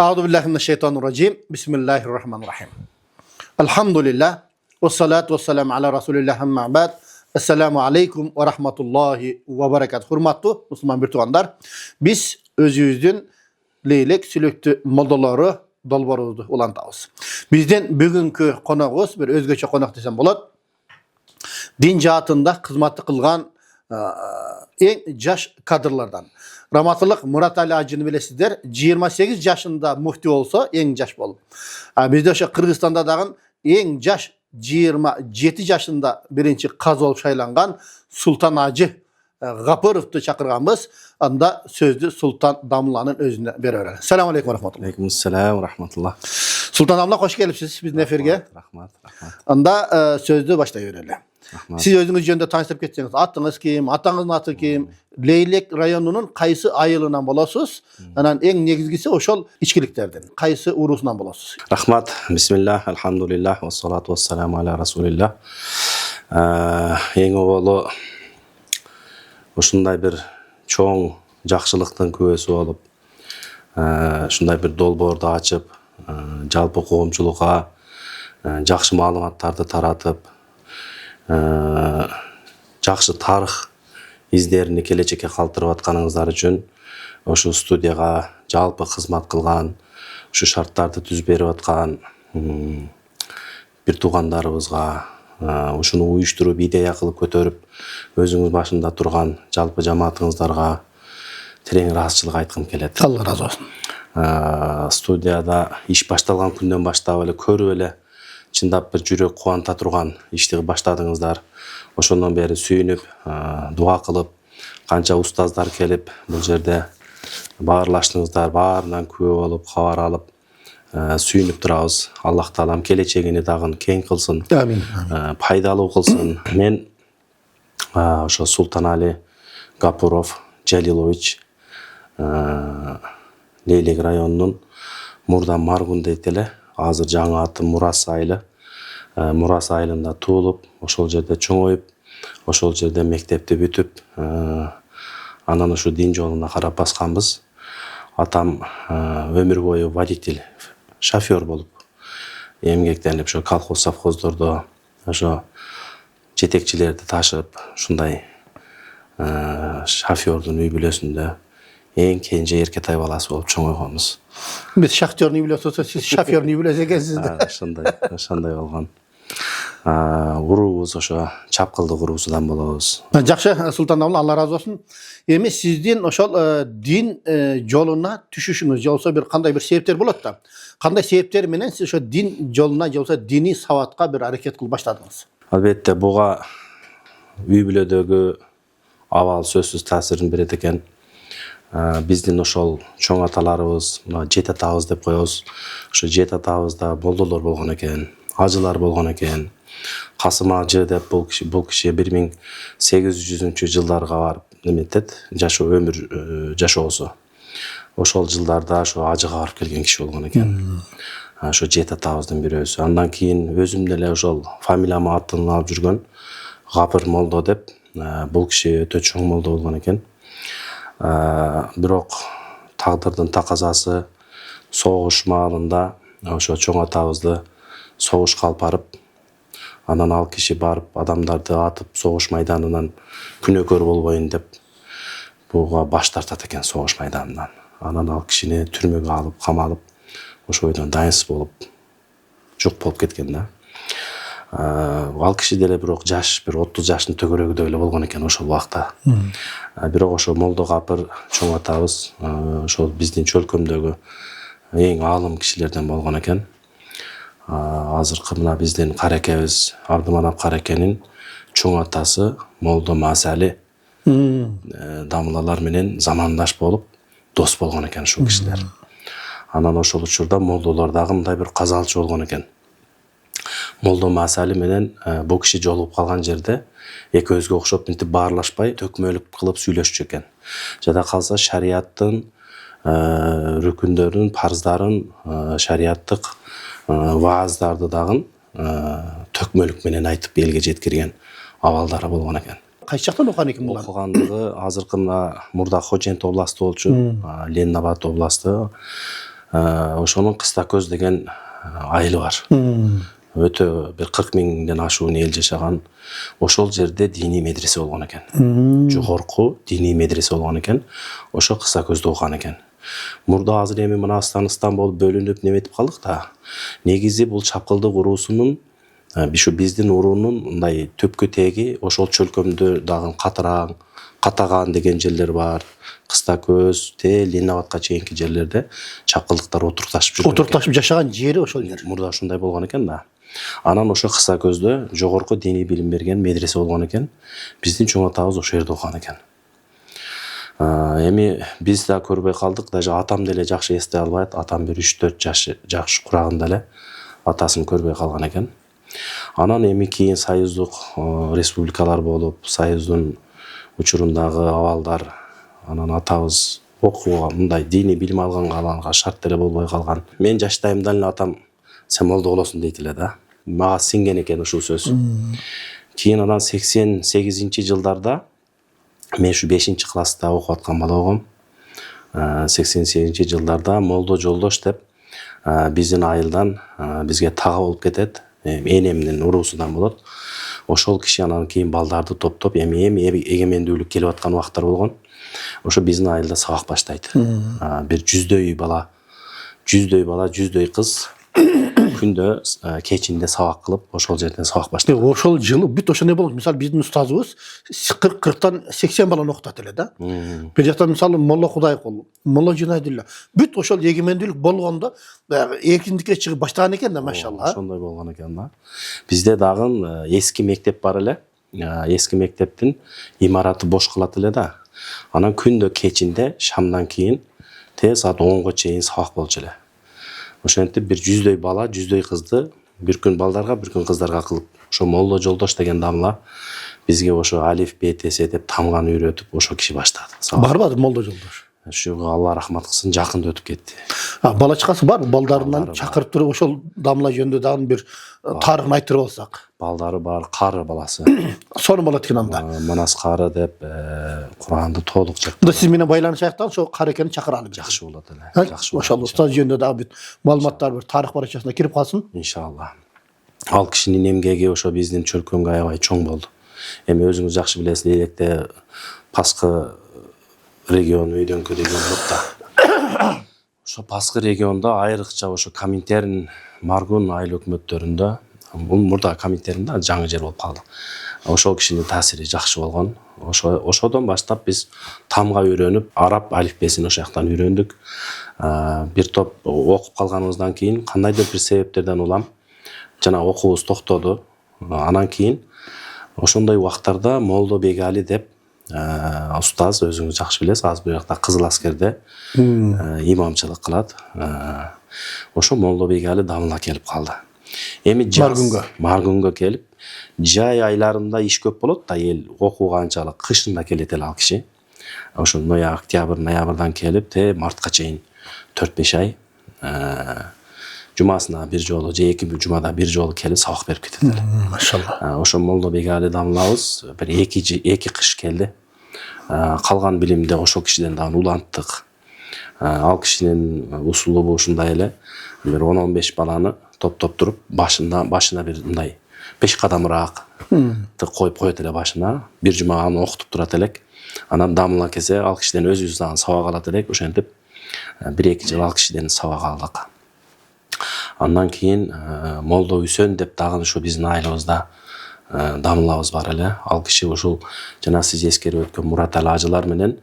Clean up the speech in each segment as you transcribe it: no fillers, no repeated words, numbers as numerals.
Euzubillahimineşşeytanirracim. Bismillahirrahmanirrahim. Elhamdülillah. Ve salatu ve selamu ala Resulillah emma ba'd. Esselamu aleyküm ve rahmetullahi ve berekat. Hürmetli Müslüman bir tuğanlar. Biz özümüzün leylek sülüktü moldaları dalbarızdı olan tağız. Bizden bugünkü konağız bir özgeçe konak desem bolat. Din cihatında hizmetli kılgan en jaş kadrlardan. Rahmatullah Murat Ali Acı'nı bilesizler. 28 yaşında müftü olsa en jaş bolup. Bizde şu Kırgızistan'da dağın en jaş 27 yaşında birinci kaz olup şaylangan Sultan Hacı Gapurov'tu çakırganımız. Anda sözlü Sultan Damla'nın özüne veriyor. Selamun aleyküm ve rahmetullah. Aleykümselam ve rahmetullah. Sultan Damla hoş gelipsiz biz neferge. Rahmat. Anda sözlü başlayıverelim. Siz özünüz yönde tanıştırıp geçseniz, atınız kim, atanızın atı kim, Leylek rayonunun kaysı ayılığından bolasız, en negizgisi oşol içkiliklerden, kaysı urusundan bolasız. Rahmat, bismillah, elhamdülillah, ve salatu ve selamu ala Resulillah. Eң oğlu, uşunday bir çoğun jakşılıktın küvesi olup, şunday bir dolbordu açıp, jalpı koğumçuluğa, jakşı malumatарды taratıp, жақсы тарих издерин келечекке калтырып атканыңыздар үчүн ошо студияга жалпы кызмат кылган, ушу шарттарды түзүп берип аткан бир туугандарыбызга, ушуну уюштуруп идея кылып көтөрүп өзүңүз башында турган жалпы жамаатыңыздарга терең ыраазычылык айткым келет. Allah razı olsun. Студияда иш башталган күндөн баштап эле көрүп эле чындап бир жүрөк кубанта турган ишти баштадыңыздар. Ошондон бери сүйүнүп, дуа кылып, канча устаздар келип, бул жерде баарлаштыңыздар, баарынан күбө болуп, кабар алып, сүйүнүп турабыз. Аллах таалам келечегини дагы кең кылсын, Амин. пайдалуу кылсын. Мен ошо Султан Али Гапуров Жалилович, Leylek районунун мурда Маргун дейт эле. Азыр жаңы аты Мурас айылы. Мурас айылында туулуп, ошол жерде чоңоюп, ошол жерде мектепти бүтүп, анан ушу дин жолуна карап басканбыз. Атам өмүр бою водитель, шофер болуп эмгектенип, ошо колхоз совхоздордо ошо жетекчилерди ташып, ушундай шофердун үй бүлөсүндө эң кенже эркетай баласы болуп чоңойгонбуз. Biz şahtörünü biliyorsunuz, siz şoförünü biliyorsunuz. Ошондой болгон. Уруубуз ошо чапкылдык уруусунан болобуз. Жақшы Sultan Damla Allah razı olsun. Emi sizden oşol din yoluna düşüşünüz yolsa bir kanday bir sebepler bolat da. Kanday sebepler menen siz şu din yoluna yolsa dini savatqa bir hareket kılıp başladınız. Albatta buga үй бүлөдөгү абал сөзсүз таасирин берет экен. Биздин ошол чоң аталарыбыз, жет атабыз деп коебуз. Ошо жет атабызда болдолор болгон экен, ажылар болгон экен. Касым Ажы деп бул киши 1800-жылдарга барып неметет, өмүр жашоосу. Ошол жылдарда ошо ажыга барып келген киши болгон экен. Ошо жет атабыздын бирөөсү. Андан кийин өзүм деле ошол фамилиямы атын алып жүргөн Гапыр молдо деп, бул киши өтө чоң молдо болгон экен. Бирок тагдырдын таказасы согуш маалында ошо чоң атабызды согушка алып барып, анан ал киши барып адамдарды атып согуш майданынан күнөөкөр болбойн деп буга баш тартат экен согуш майданынан. Анан ал кишини түрмөгө алып, камалып, ошо бойдон дайынсыз болуп жок болуп кеткен да. Ал киши деле бирок жаш, бир 30 жаштын төгөрөгүдөй эле болгон экен ошол убакта. Бирок ошо Молдо Гапыр чоң атабыз ошол биздин чөлкөмдөгү эң аалым кишилерден болгон экен. Азыркы мына биздин каракебиз Абдыманап каракенин чоң атасы Молдо Масали дамылалар менен замандаш болуп дос болгон экен ушул кишилер. Анан ошол учурда молдолор дагы мындай бир казалчы болгон экен. Молдо Масали менен бул киши жолугуп калган жерде экөөбүзгө окшоп мынтип баарлашпай төкмөлүк кылып сүйлөшчү экен. Жада калса шарияттын рүкүндөрүн, парыздарын, шарияттык вааздарды дагы төкмөлүк менен айтып элге жеткирген абалдары болгон экен. Кайсы жактан окуган экен булар? Окугандыгы азыркы мурда Хочент областы болчу, Ленинабад областы. Ошонун Кыста көз деген айылы бар. Өтө бир 40 миңден ашуун эл жашаган. Ошол жерде диний медресе болгон экен. Жогорку диний медресе болгон экен. Ошо Кыста көздө окуган экен. Мурда азыр эми мына Станыстан болуп бөлүнүп неметип калдык да. Негизи бул чапкылдык уруусунун şu биздин уруунун мындай төпкө теги ошол чөлкөмдө дагы Катаган деген жерлер бар. Кыста көз, Ленинабадка чейинки жерлерде чапкылдыктар отурташып жүргөн. Отурташып жашаган жери ошол жер. Мурда ушундай болгон экен да. Анан ошо Кыста көздө жогорку диний билим берген медресе болгон экен. Биздин чоң атабыз ошол жерде окуган экен. Эми биз да көрбөй калдык, даже атам деле жакшы эстей албайт. Атам бир 3-4 жаш курагында эле атасын көрбөй калган экен. Анан эми кийин союздук республикалар болуп, союздун учурундагы абалдар, анан атабыз окууга мындай диний билим алганга шарт деле болбой калган. Мен жаштайымдан эле атам сен молдо болосуң дейт эле да. Мага сиңген экен ушул сөз. Кийин анан 88-жылдарда мен ушу 5-класста окуп аткан бала болгом. 88-жылдарда Молдо Жолдош деп биздин айылдан бизге тага болуп кетет. Энемдин уруусунан болот. Ошол киши анан кийин балдарды топтоп эми эгемендүүлүк келип аткан убактар болгон. Ошо биздин айылда сабак баштайт. Бир 100дөй бала, 100дөй кыз күндө кечинде сабак кылып, ошол жерден сабак баштайт. Ошол жылы бүт ошондой болот. Мисалы биздин устазыбыз 40-тан 80 баланы окутат эле да. Бир жактан мисалы Молла Кудайкул, Молла Жунайдулла. Бүт ошол эгемендүүлүк болгондо эркиндикке чыгып баштаган экен да, машалла. Ошондой болгон экен да. Бизде дагы эски мектеп бар эле. Эски мектептин имараты бош калат эле да. Анан күндө кечинде шамдан кийин саат 10го чейин сабак болчу эле. Ошентип бир 100дөй бала, 100дөй кызды бир күн балдарга, бир күн кыздарга кылып, ошо Молдо Жолдош деген дамла бизге ошо алиф, б, т, с деп тамганы үйрөтүп, ошо киши баштады. Барбады Молдо Жолдош? Ошого Алла рахмат кылсын, жакында өтүп кетти. Бала чакасы бар, балдарынан чакырып туруп ошол дамла жөнүндө дагы бир тарыхын айтырып алсак. Балдары бар, кары баласы. Сонун болот экен анда. Манас кары деп Куранды толук жактап. Мында сиз менен байланыш аяктан ошо кары экенин чакыралы. Жакшы болот эле. Жакшы. Ошол устаз жөнүндө дагы бир маалыматтар, бир тарых барачасына кирип калсын. Иншалла. Ал кишинин эмгеги ошо биздин чөлкөмгө аябай чоң болду. Эми өзүңүз жакшы билесиз, электе Паскы регион өйдөнкө деген болот да. Ошо Паскы региондо айрыкча ошо Коминтерн, Маргун айыл өкмөттөрүндө, бул мурда Коминтернде жаңы жер болуп калды. Ошол кишинин таасири жакшы болгон. Ошодон баштап биз тамга үйрөнүп, араб алифбесин ошол жактан үйрөндүк. Бир топ окуп калганыбыздан кийин кандайдыр бир себептерден улам жана окуубуз токтоду. Анан кийин ошондой убактарда Молдо Бегали деп устаз, өзүңүз жакшы билесиз, азыр бул жакта Кызыл аскерде имамчылык кылат. Ошо Молдо Бегали дамла келип калды. Эми Маргунга келип, жай айларында иш көп болот да, эл окууга анчалык, кышында келет эле ал киши. Ошо октябрь, ноябрдан келип, мартка чейин 4-5 ай жумасына бир жолу же 2 жумада бир жолу келип сабак берип кетет эле. Машалла. Ошо Молдо Бегали дамлабыз бир 2 кыш келди. Калган билимди ошол кишиден дагы уланттык. Ал кишинин усулубу ушундай эле. Бир 10-15 баланы топтоп туруп, башына бир мындай 5 кадамыраак коюп коет эле башына. Бир жума аны окутуп турат элек. Анан дамла келсе, ал кишиден өзүбүз дагы сабак алат элек. Ошентип 1-2 жыл ал кишиден сабак алдык. Андан кийин Молдо Үсөн деп дагы ушу биздин айылыбызда дамлабыз бар эле. Ал киши ушул жана сиз эскерип өткөн Мураталы ажылар менен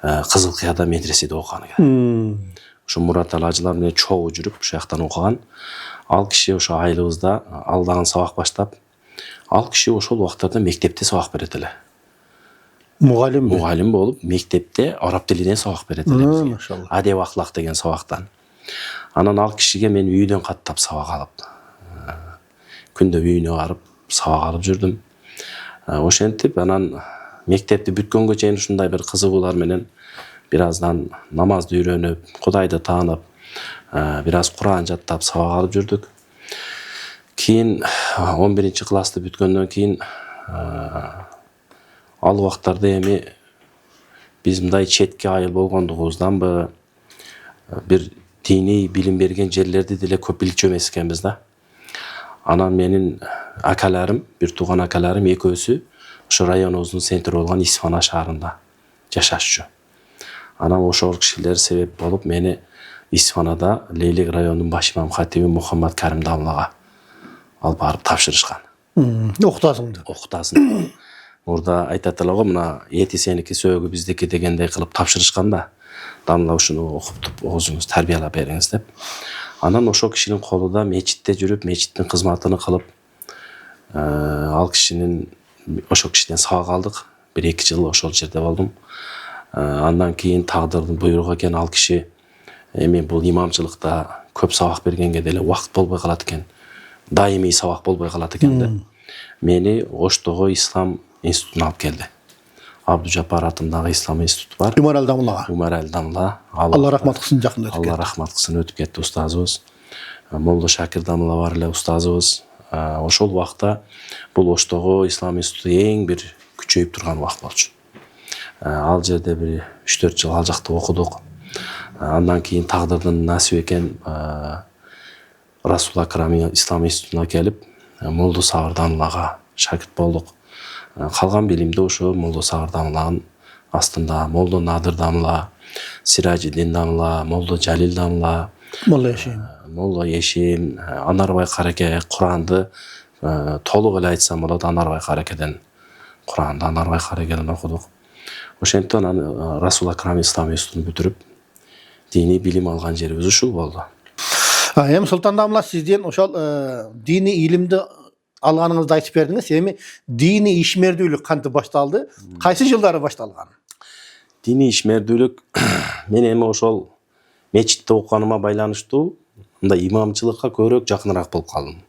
Кызыл Кыяда медреседе окуган экен. Ошо Мураталы ажылар менен чогуу жүрүп ошол жактан окуган. Ал киши ошо айылыбызда ал дагы сабак баштап, ал киши ошол убактарда мектепте сабак берет эле. Мугалим болуп, мектепте араб тилинен сабак берет эле бизге. Адеп ахлак деген сабактан. Анан ал кишиге мен үйдөн каттап сабак алып, күндө үйүнө барып сабак алып жүрдүм. Ошентип анан мектепти бүткөнгө чейин ушундай бир кызыгуулар менен бир аздан намазды үйрөнүп, Кудайды таанып, бир аз Куран жаттап сабак алып жүрдүк. Кийин 11-классты бүткөндөн кийин ал убактарда эми биз мындай четке айыл болгондугубузданбы бир dini bilim bergen жерлерди деле көп билчү эмес экенбиз да. Анан менин акаларым, бир тууган акаларым экөөсү ошо районубуздун центри болгон Исфана шаарында жашашчу. Анан ошол кишилер себеп болуп мени Исфанада Лейлек районунун баш имам хатиби Мухаммад Карим дамлага алып барып тапшырышкан. Окутасыңды. Окутасын. Орда айтат эле го, мына эти сеники сөөгү биздики дегендей кылып тапшырышкан да. Дамла ушуну окуп өзүңүз тарбиялап бериңиз деп. Анан ошол кишинин колунда мечитте жүрүп, мечиттин кызматын кылып, ал кишинин ошол кишиден сабак алдык. 1-2 жыл ошол жерде болдум. Андан кийин тагдырдын буйругу экен, ал киши эми бул имамчылыкта көп сабак бергенге деле убакыт болбой калат экен. Даимий сабак болбой калат экен да. Мени Оштогу ислам институтуна алып келди. Абдужапар атындагы ислам институту бар. Умар Алдамлага. Умар Алдамла. Алла рахмат кылсын, жакында өтүп Алла рахмат кылсын, өтүп кетти устазыбыз. Молдо Шакир Дамла бар эле устазыбыз. Ошол убакта бул Оштогу ислам институту эң бир күчөйүп турган убакыт болчу. Ал жерде бир 3-4 жыл ал жакта окудук. Андан кийин тагдырдын насиби экен Расул Акрам ислам институтуна келип, Молдо Сабыр Дамлага шакирт болдук. Калган билимди ошо Молдо Сабыр Дамлагын астында Молдо Надыр Дамла, Сиражиддин Дамла, Молдо Жалил Дамла, Молдо Ешим, Анарбай Караке Куранды толук эле айтсам болот, Анарбай Каракеден Куранды Анарбай Каракеден окудук. Ошентип анан Расул Акрам ислам институтун бүтүрүп, дини билим алган жерибиз ушул болду. Эми Султан Дамла, сизден ошол дини илимди алганыңызды айтып бердиңиз. Эми дини ишмердүүлүк кантип башталды? Кайсы жылдары башталган? Dini ишмердүүлүк мен эми ошол мечитте окуганыма байланыштуу мындай имамчылыкка көбүрөөк жакыныраак болуп калдым.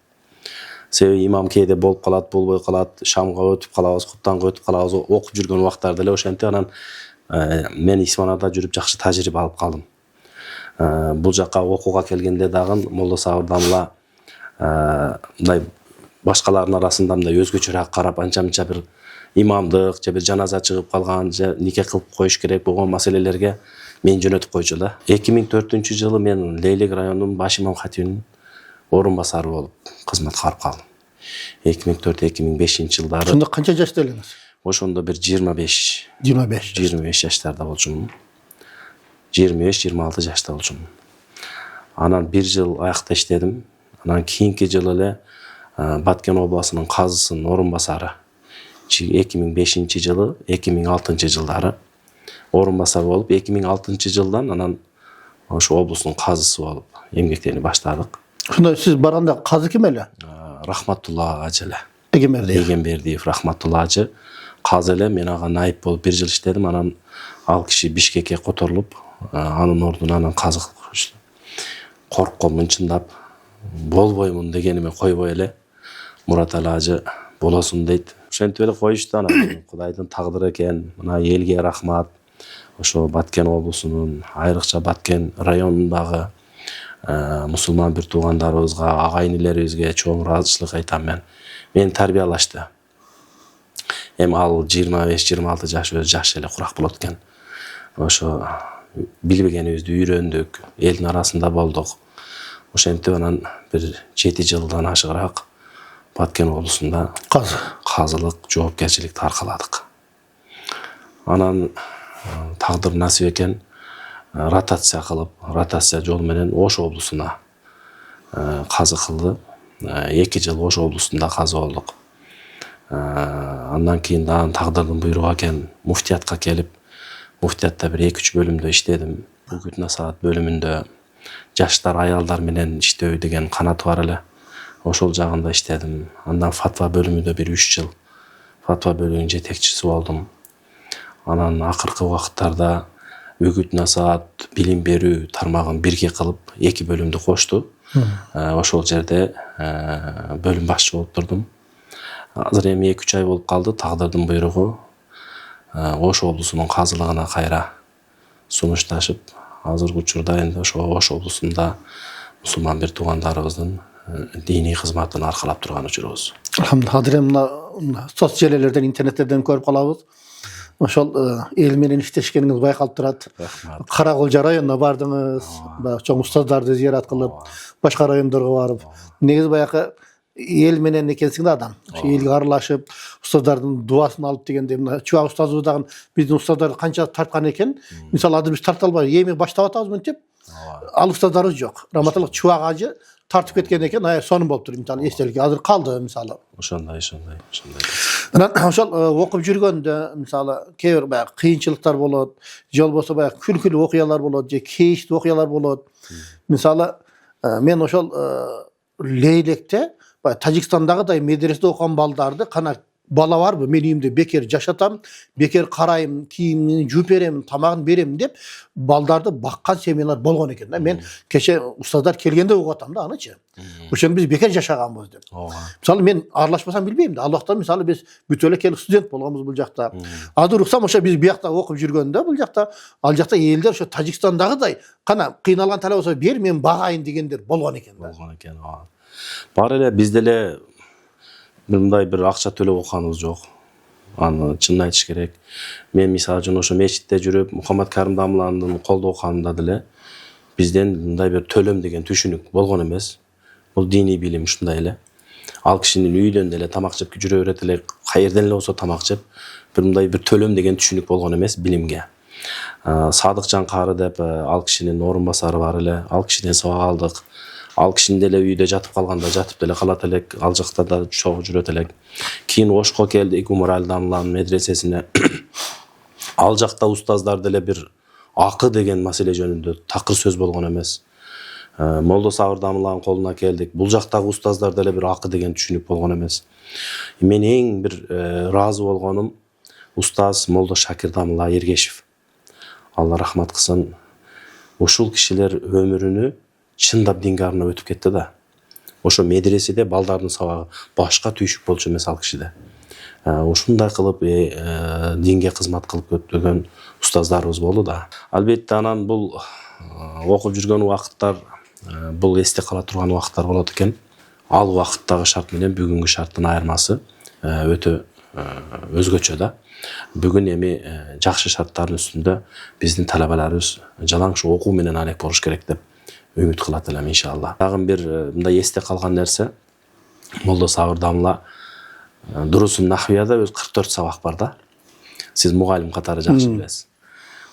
Себеби имам кээде болуп калат, болбой калат, шамга өтүп калабыз, куттанга өтүп калабыз, окуп жүргөн убактарда эле ошентип анан мен Исфанада жүрүп жакшы тажрыйба алып калдым. Бул жакка окууга келгенде дагы Молдо Сабыр Дамла мындай башкалардын арасында мындай өзгөчөрөөк карап, анча-мынча бир имамдык же бир жаназа чыгып калган же нике кылып коюш керек болгон маселелерге мен жөнөтүп койчу да. 2004-жылы мен Лейлек районунун баш имам хатибинин орун басары болуп кызматка барып калдым. 2004-2005 жылдары. Ошондо канча жашта элеңиз? Ошондо бир 25 жаштарда болчумун. 25-26 жашта болчумун. Анан 1 жыл аякта иштедим. Анан кийинки жылы эле Баткен областынын казысынын орун басары 2005 жылы, 2006 жылдары орун басар болуп, 2006 жылдан анан ошо облустун казысы болуп эмгектени баштадык. Ошондо сиз барганда казы ким эле? Рахматулла ажы эле. Эгембердиев Рахматулла ажы казы эле. Мен ага найып болуп 1 жыл иштедим. Анан ал киши Бишкекке которулуп, анын ордуна анан казы кылып коюшту. Коркконмун чындап, болбоймун дегениме койбой эле Мураталы ажы болосун дейт. Ошентип эле коюшту. Анан Кудайдын тагдыры экен. Мына элге рахмат. Ошо Баткен облусунун, айрыкча Баткен районундагы мусулман бир туугандарыбызга, агайын-инилерибизге чоң ыраазычылык айтам мен. Мени тарбиялашты. Эми ал 25-26 жаш өзү жакшы эле курак болот экен. Ошо билбегенибизди үйрөндүк, элдин арасында болдук. Ошентип анан бир 7 жылдан ашыгыраак Баткен облусунда казылык, жоопкерчиликти аркаладык. Анан тагдыр насип экен, ротация кылып, ротация жолу менен Ош облусуна казы кылды. 2 жыл Ош облусунда казы болдук. Андан кийин дагы тагдырдын буйругу экен, муфтиятка келип, муфтиятта бир 2-3 бөлүмдө иштедим. Бүгүт насаат бөлүмүндө жаштар, аялдар менен иштөө деген канаты бар эле. Ошол жагында иштедим. Андан фатва бөлүмүндө бир 3 жыл фатва бөлүмүнүн жетекчиси болдум. Анан акыркы убакыттарда үгүт насаат, билим берүү тармагын бирге кылып 2 бөлүмдү кошту. Ошол жерде бөлүм башчы болуп турдум. Азыр эми 2-3 ай болуп калды. Тагдырдын буйругу Ош облусунун казылыгына кайра сунушташып, азыркы учурда энди ошо Ош облусунда мусулман бир туугандарыбыздын дини кызматын аркалап турган учурубуз. Алхамдулилlah. Азыр мына соц желелерден, интернеттерден көрүп калабыз. Ошол эл менен иштешкениңиz байкалып турат. Караколжа районуна бардыңыз, баягы чоң устаздарды зыярат кылып, башка райондорго барып. Негизи баягы эл менен экенсиң да адам. Ошо элге аралашып, устаздардын дуасын алып дегенде, мына чубак устазыбыз дагы биздин устаздарды канча тарткан экен. Мисалы азыр биз тарта албайбыз, эми баштап атабыз мынтип. Ал устаздарыбыз жок. Раматылык чубак ажы тартып кеткен экен, сонун болуп тур. Мисалы эстелик азыр калды мисалы. Ошондой. Анан ошол окуп жүргөндө мисалы кээ бир баягы кыйынчылыктар болот, же болбосо баягы күлкүлүү окуялар болот, же кейиштүү окуялар болот. Мисалы мен ошол Лейлекте Тажикстандагыдай медреседе окуган балдарды кана бала барбы, мен үйүмдө бекер жашатам, бекер карайм, кийимин жууп берем, тамагын берем деп балдарды баккан семьялар болгон экен да. Мен кеше устаздар келгенде угуп атам да анычы. Ошону биз бекер жашаганбыз деп. Мисалы мен аралашпасам билбейм да. Ал убакта мисалы биз бүт эле келип студент болгонбуз бул жакта. Азыр уксам ошо биз биякта окуп жүргөндө бул жакта, ал жакта элдер ошо Тажикстандагыдай кана кыйналган талап болсо бер мен багайын дегендер болгон экен да. Болгон экен. Бар эле бизде эле мындай бир акча төлөп окуганыбыз жок. Аны чынын айтыш керек. Мен мисалы үчүн ошо мечитте жүрүп, Мухаммад Карим Дамландын колдо окуганымда деле бизден мындай бир төлөм деген түшүнүк болгон эмес. Бул диний билим ушундай эле. Ал кишинин үйдөн деле тамак жеп жүрө берет эле, кайерден эле болсо тамак жеп, бир мындай бир төлөм деген түшүнүк болгон эмес билимге. Садыкжан кары деп ал кишинин орун басары бар эле. Ал кишиден сабак алдык. Ал кишinin деле үйдө жатып калганда жатып деле калат элек, ал жакта да чогуу жүрөт элек. Кийин Ошко келдик, Умарали Дамланын медресесине. Ал жакта устаздар деле бир акы деген маселе жөнүндө такыр сөз болгон эмес. Молдо Сабыр Дамланын колуна келдик. Бул жактагы устаздар деле бир акы деген түшүнүк болгон эмес. Мен эң бир ыраазы болгонум устаз Молдо Шакир Дамла Эргешев. Алла рахмат кылсын. Ушул кишилер өмүрүнү чындап динге арнап өтүп кетти да. Ошо медреседе балдардын сабагы башка түйшүк болчу эмес ал кишиде. Ушундай кылып динге кызмат кылып өткөн устаздарыбыз болду да. Албетте анан бул окуп жүргөн убакыттар бул эсте кала турган убакыттар болот экен. Ал убакыттагы шарт менен бүгүнкү шарттын айырмасы өтө өзгөчө да. Бүгүн эми жакшы шарттардын үстүндө биздин талабаларыбыз жалаң ушу окуу менен алек болуш керек деп үмүт кылат элем иншалла. Дагы бир мындай эсте калган нерсе, Молдо Сабыр Дамла Дурусун Нахвияда өз 44 сабак бар да. Сиз мугалим катары жакшы билесиз.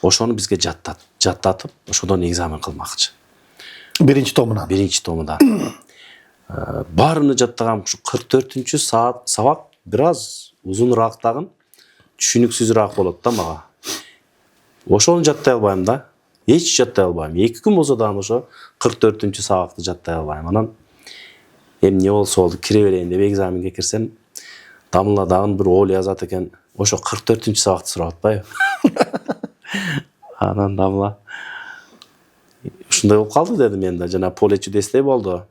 Ошону бизге жаттатып, ошодон экзамен кылмакчы. Биринчи томунан. Баарыны жаттаган ушу 44-чү сабак бир аз узунураак дагы, түшүнүксүзүрөөк болот да мага. Ошону жаттай албайм да. Эч жаттай албайм. 2 күн болсо дагы ошо 44-чү сабакты жаттай албайм. Анан эми не болсо болду, кире берейин деп экзаменге кирсем, Дамла дагы бир оол жазат экен. Ошо 44-чү сабакты сурап атпайбы? Анан Дамла ушундай болуп калды деди мен да, жана поле чудестэй болду.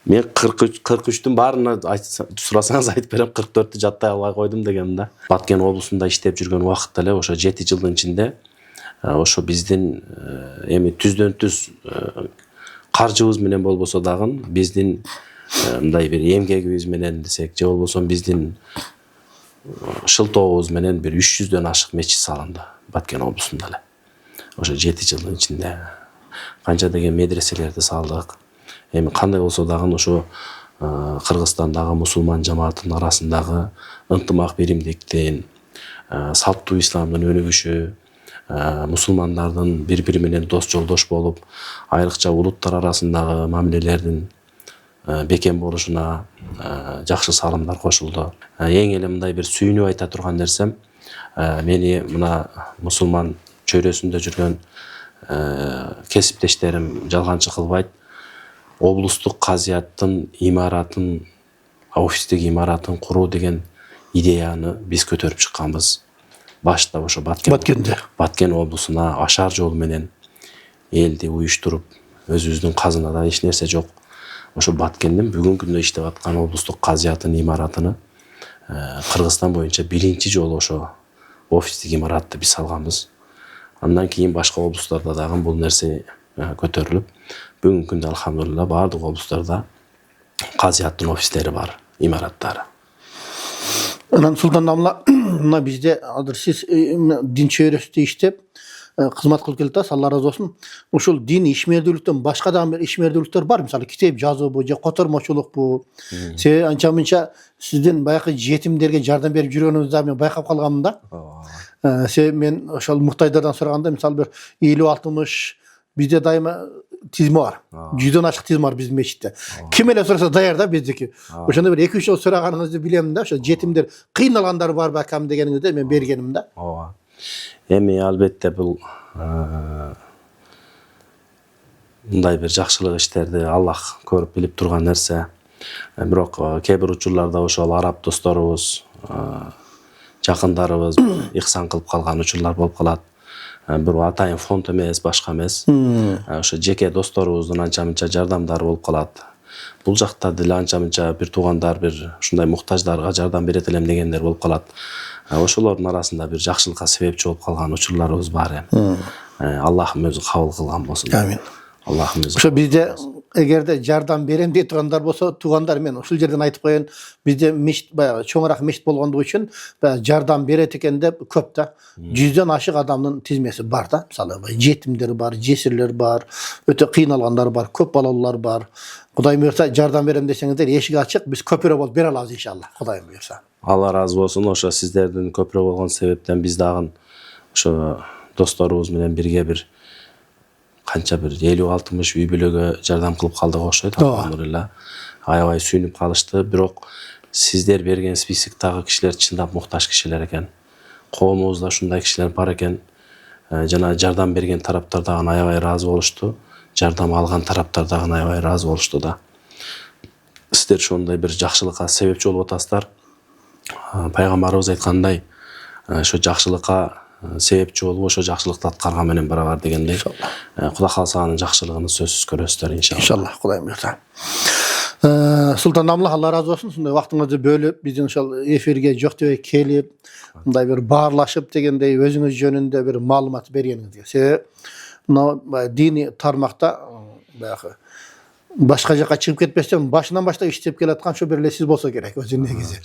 Мен 43-тün баарына сурасаңыз айтып берем, 44-тü жаттай албай койдум дегеним да. Баткен облусунда иштеп жүргөн убакытта эле ошо 7 жылдын ичинде ошо биздин эми түздөн түз каржыбыз менен болбосо дагы биздин мындай бир эмгегибиз менен десек, же болбосо биздин шылтообуз менен бир 300дөн ашык мечит салынды Баткен облусунда эле. Ошо 7 жылдын ичинде канча деген медреселерди салдык. Эми кандай болсо дагы ошо Кыргызстандагы мусулман жамаатынын арасындагы ынтымак биримдиктин, салттуу исламдын өнүгүшү, мусулмандардын бири-бири менен дос жолдош болуп, айрыкча улуттар арасындагы мамилелердин бекем болушуна жакшы салымдар кошулду. Эң эле мындай бир сүйүнүп айта турган нерсем, мени мына мусулман чөйрөсүндө жүргөн кесиптештерим жалганчы кылбайт. Облустук казыяттын имаратын, офистик имаратын куруу деген идеяны биз көтөрүп чыкканбыз. Башта ошо Баткен облусуна ашар жол менен элди уюштуруп, өзүбүздүн казынада эч нерсе жок. Ошо Баткендин бүгүнкү күндө иштеп аткан облустук казыяттын имаратыны Кыргызстан боюнча биринчи жолу ошо офистик имаратты биз салганбыз. Андан кийин башка облустарда дагы бул нерсе көтөрүлүп, бүгүнкү күндө алхамдулилла баардык облустарда казыяттын офистери бар, имараттары. Анан Султан Дамла Mına bizde adır siz din çevresinde iştep kızmat kılıp keltasiz, Allah razı olsun. Uşul din işmerdүүлүктөн başka da bir işmerdүүлүктөр бар. Misal kitap жазуу bu, же котормочулук bu. Себеби анча мынча сиздин баягы жетимдерге жардам берип жүргөнүңүздү мен байкап калганмын да. Себеби мен ошол муктаждардан сураганда мисалы бир 50-60 bizde daima tizmi var. 100'den aşık tizmi var bizim meşitte. Kim ele sorasa dayar da bizdeki. Oşanda bir 2-3 yıl soraganınızı bilem de. Yetimler kıynalanlar var bakam degeningizde men bergenimde. Эми албетте бул мындай бир жакшылык иштерди Аллах көрүп билип турган нерсе. Бирок кээ бир учурларда ошол араб досторубуз, жакындарыбыз ихсан кылып калган учурлар болуп калат. Bir atayın fond emez, başka emez. Ошо жеке досторубуздун анча-мынча жардамдары болуп калат. Бул жакта деле анча-мынча бир туугандар бир ушундай муктаждарга жардам берет элем дегендер болуп калат. Ошолордун арасында бир жакшылыкка себепчи болуп калган учурларыбыз бар эми. Аллахым өзү кабыл кылган болсун. Амин. Аллахым өзү. Ошо bizde эгерде жардам берем дей тургандар болсо, туугандар мен ушул жерден айтып коеюн. Bizde мешит баягы чоңураак мешит болгондугу үчүн жардам берет экен деп көп да. 100'den ашык адамдын тизмеси бар да. Мисалы жетимдер бар, жесирлер бар, өтө кыйналгандар бар, көп балалуулар бар. Кудайым буйрса жардам берем десеңиздер, эшик ачык, биз көпүрө болуп бере алабыз иншалла. Кудайым буйрса. Allah razı olsun. Ошо сиздердин көпүрө болгон себептен биз дагы ошо досторубуз менен бирге бир канча бир 50-60 үй бүлөгө жардам кылып калдык окшойт. Алхамдулилла. Аябай сүйүнүп калышты. Бирок сиздер берген списоктагы кишилер чындап муктаж кишилер экен. Коомубузда ушундай кишилер бар экен. Жана жардам берген тараптар дагы аябай ыраазы болушту. Жардам алган тараптар дагы аябай ыраазы болушту да. Сиздер ошондой бир жакшылыкка себепчи болуп атасыздар. Пайгамбарыбыз айткандай, ошо жакшылыкка себепчи болуп, ошо жакшылыкты аткарган менен барабар дегендей. Кудай кааласа анын жакшылыгын сөзсүз көрөсүздөр иншалла. İnşallah Kudayım buyrsa. Sultan Namlı Allah razı olsun. Sunday vaktыңызды bölüp, bizden ошол эфирге жок дебей келип, мындай бир баарлашып дегендей өзүңүз жөнүндө бир маалымат бергениңизге. Себеби мына дини тармакта баягы башка жака чыгып кетпестен башынан баштап иштеп келаткан ошо бир эле сиз болсо керек өзүнүн негизи.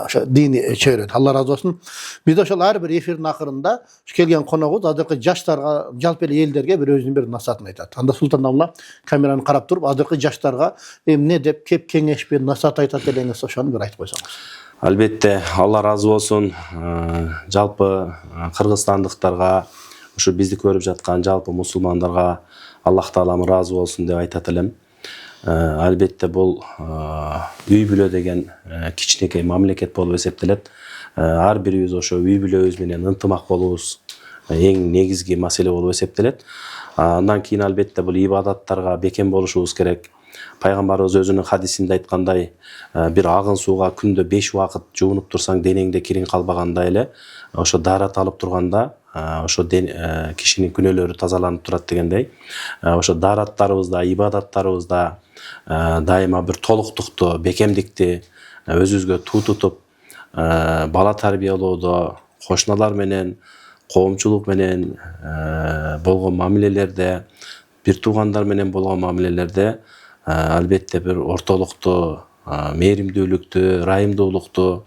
Ошо дини чөйрөдө. Allah razı olsun. Бизде ошол ар бир эфирдин акырында келген коногубуз азыркы жаштарга, жалпы эле элдерге бир өзүнүн бир насаатын айтат. Анда Султан Намла камераны карап туруп, азыркы жаштарга эмне деп кеп кеңеш бир насаат айтат элеңиз, ошону бир айтып койсоңуз. Албетте, Allah razı olsun. Жалпы кыргызстандыктарга, ошо бизди көрүп жаткан жалпы мусулмандарга Аллах Таалам разы болсун деп айтат элем. Албетте бул үй бүлө деген кичинекей мамлекет болуп эсептелет. Ар бирибиз ошо үй бүлөбүз менен ынтымак болуубуз эң негизги маселе болуп эсептелет. Андан кийин албетте бул ибадаттарга бекем болушубуз керек. Пайгамбарыбыз өзүнүн хадисинде айткандай, бир агын сууга күндө 5 убакыт жуунуп турсаң денеңде кириң калбагандай эле, ошо даарат алып турганда ошо кишинин күнөөлөрү тазаланып турат дегендей. Ошо даараттарыбызда, ибадаттарыбызда дайыма бир толуктукту, бекемдикти өзүбүзгө туу тутуп, бала тарбиялоодо, кошуналар менен, коомчулук менен болгон мамилелерде, бир туугандар менен болгон мамилелерде албетте бир ортолукту, мээримдүүлүктү, ырайымдуулукту,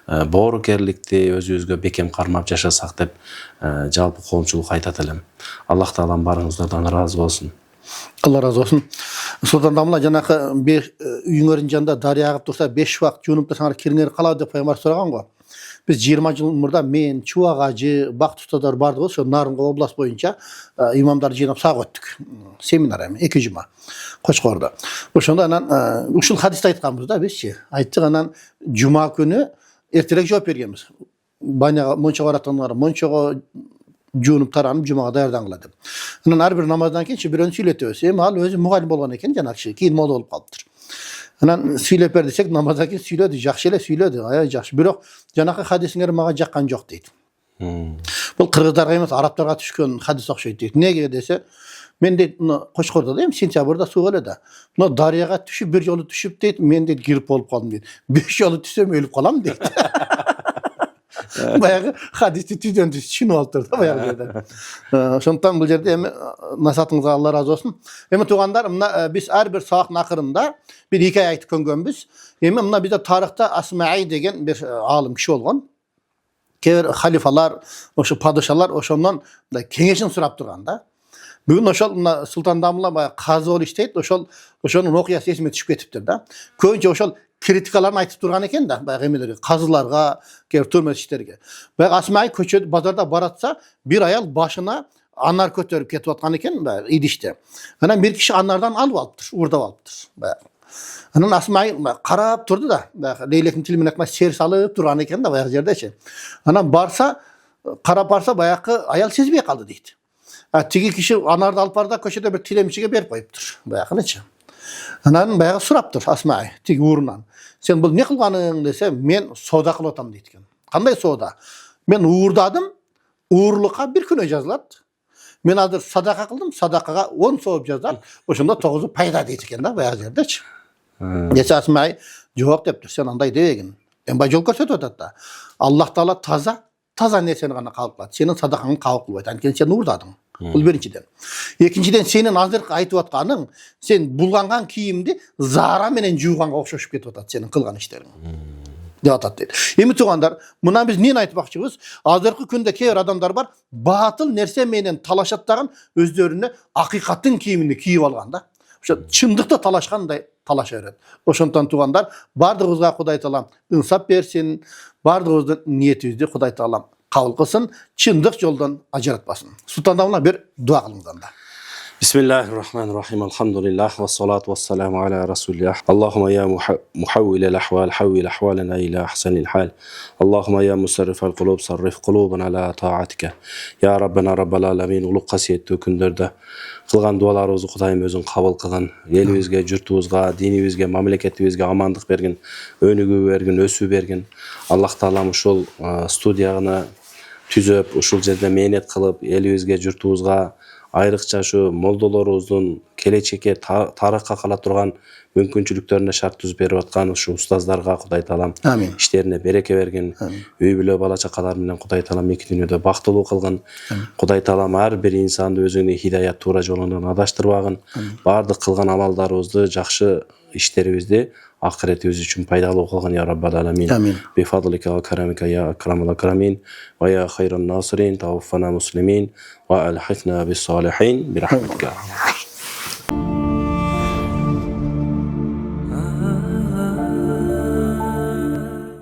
боорукерликти өзүбүзгө бекем кармап жашасак деп жалпы коомчулук айтат элем. Аллах Таалам барыңыздардан ыраазы болсун. Allah razı olsun. Sultan Damla janакы үйүңөрдүн жанында дарыя агып турса 5 убакыт жуунуп турсаңар кириңер калат деп пайгамбар сураган го. Biz 20 жыл мурда мен, Чубак ажы, Бактı ustaдар бардык, ошо Нарынга область боюнча имамдар жыйнап сак өттүк. Семинар эми 2 жума Кочкордо. Ошондо анан ушул хадисти айтканбыз да бизчи. Айттык анан жума күнү эртерээк жооп бергенбиз. Баняга мончо бараткандар мончого жуунуп таранып жумага даярдангыла деп. Анан ар бир намаздан кийин бирөөнү сүйлөтөбүз. Эми ал өзү мугалим болгон экен жана киши, кийин моло болуп калыптыр. Анан сүйлөп бер десек, намаздан кийин сүйлөдү, жакшы эле сүйлөдү, аябай жакшы. Бирок жанакы хадисиңер мага жаккан жок дейт. Бул кыргыздарга эмес, арабтарга түшкөн хадис окшойт дейт. Неге десе, мен дейт, Кочкордо да эми сентябрда суу келе да. Мына дарыяга түшүп, бир жолу түшүп дейт, мен дейт кирип болуп калдым дейт. 5 жолу түшсөм өлүп калам дейт. Баягы хадисти түйдөн түз түшүнүп алыптыр да баягы жерде. Ошондуктан бул жерде эми насаатыңызга Алла разы болсун. Эми туугандар, мына биз ар бир сабактын акырында бир хикая айтып көнгөнбүз. Эми мына бизде тарыхта Асмаи деген бир аалым киши болгон. Keber halifalar, oşo padişalar oşondan da kengeşin surap turganda. Bugün oşol Sultan Damla bayağı kazı ol işteydi. Oşonun okuyası esime düşüp ketiptir da. Köyünce oşol kritikalarını aytıp durgan eken da bayağı emeleri kazılarga, keber türmet işlerge. Bayağı Asma'yı köçödü bazarda baratsa bir ayal başına anar kötörüp ketip atkan eken bayağı idişte. Hani bir kişi anlardan alıptır, urda alıptır. Bayağı. Anan Asma'yı karap durdu da Leylek'in tilimine ekmek ser salıp durgan eken de bayağı yerde. Anan barsa karap barsa bayağı ayal sezbeye kaldı deydi. Tigi kişi anarda alıp barda köşede bir tilemişige berip koyuptur. Bayağı neçe. Anan bayağı suraptır Asma'yı tigi uğrundan. Sen bu ne kılganın dese men soda kılotam deydi. Kanday soda? Men uğurdadım. Uğurluğa bir gün yazıladı. Men hazır sadaka kıldım. Sadakaga 10 soğup yazılar. Oşunda 9'u payda deydi da bayağı yerde. Geçe Asma'yı cevap deptir. Sen anday deyegin. En bay yol körsötüp da. Allah Taala taza ne seni gana kalıplat. Senin sadakanı kalıp kılıydı. Yani sen uğurdadın. Bu birinciden. İkinciden senin hazır aytıp atkanın sen bulgangan kiyimdi zara menen juğanga okşoşup ketip atat senin kılgan işlerin. De atat dedi. Emi tuğandar, buna biz neyin aytmakçыбыз? Hazırkı günde keber adamlar var, batıl nerse menen talaşattağın özlerine hakikatin kiyimini kiyip alganda. Çındıkta talaşkanday talaşa öğret. Oşondan tuğandar, bardığızga Kuday Taalam insap bersin, bardığızda niyetizdi Kuday Taalam kabul kılsın, çındık yoldan acaratmasın. Sultan Damla bir dua kılından da. Bismillahirrahmanirrahim. Elhamdülillah ve salatu ve selamu ala Resulillah. Allahümme ya muhavvilel ahval, havvil ahvalena ila ahsanil hal. Allahümme ya musarrifel kulub, sarrif kulubun ala taatike. Ya Rabbena Rabbel alemin, uluk kasiyetli künderde kılgan dualarımızı Kudayım özün kabul kılgın. Elimizge, jurtubuzga, dinibizge, mamleketibizge amandık bergin, önügü bergin, ösü bergin. Allah Taalam uşul studiyagına tüzöp, uşul jerde mehnet kılıp, elibizge, jurtubuzga ayrıkça şu moldolarımızın kelечекке tarıkka kala turgan mümkünçülüklerine şart düz berip atkan şu ustazlarga Kuday Taalam işlerine bereke bergin. Üy bile bala çakalar bilen Kuday Taalam iki dünyada baktılуу kılgın. Kuday Taalam her bir insanды özüne hidayat tuura jolundan adaştırбагын. Bardyk kılgan amallarыбызды, jakşı işleribizdi ahiretimiz için faydalı kılgın ya Rabbal Alamin. Bi fadlika ve keramika ya ekramul akramin ve ya hayran nasirin tawaffana muslimin ve elhikna bis salihin bi rahmetika.